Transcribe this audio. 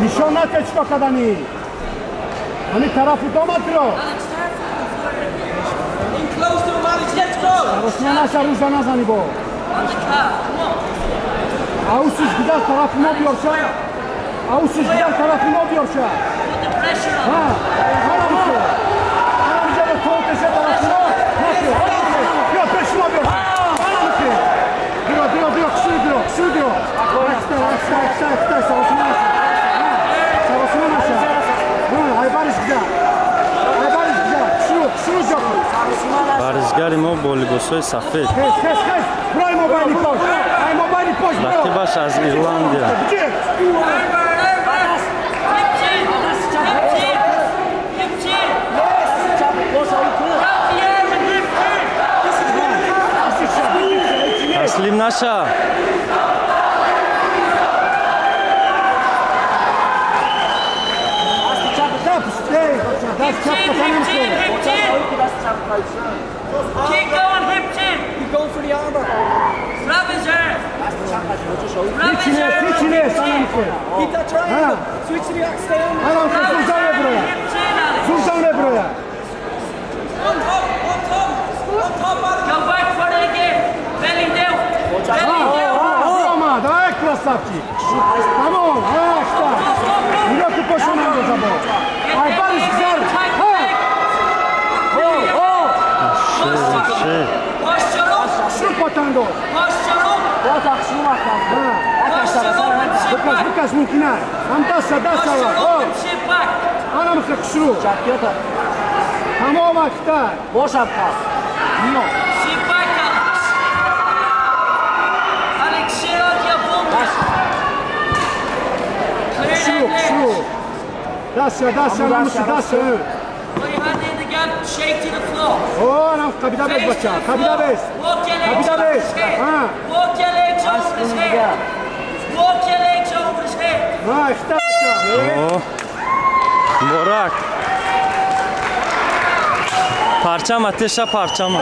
نشان نده چیکار کردنی؟ همین طرف داماد رو رسما نشه روزا نزنی با اوسش گدر طرف ما بیار شد اوسش گدر طرف ما بیار شد ها حالا میشه حالا میشه به توتشه طرف ما بیا پیش ما بیار حالا میشه بیا کشور بیا اکسته سراسونه نشه سراسونه نشه haybarış güzel şunu joku بارزگاری ما با لباس‌های سفید برای موبایلی پاش وقتی باش از ایرلندیا تسلیم نشه Keep going, hip chin. He's going for the armor. Grab his arm. Grab his arm. İçine sana mı koy? Keep that triangle. Switch to the axe, stay on. Hadi Zurcan ne buraya? Hip chin, Alex. Zurcan ne buraya? On top, Alex. Go back for it again. Belly down. Belly down. Roma, давай красавчик. Tamam, işte. Miloti poşuna da zabol. Haybarış güzel. Posture up. Şu patando. Posture up. Wykaż mumkina. Tam dasza. Posture up and sit back. Ana mı kışru? Tamam işte. Boş aptal. No. Sit back, Alex. Alex, sit on your bum. Clear that leg. Dasza, namusu dasza. Put your hand in the gap, shake to the floor. O, nam kabida bez bacha. Kabida bez. Walk your legs Kabida over bez. his head. Ha. Walk your legs over his head. Walk your legs over his head. Ha, işte. Borak. Parçama, teşa parçama.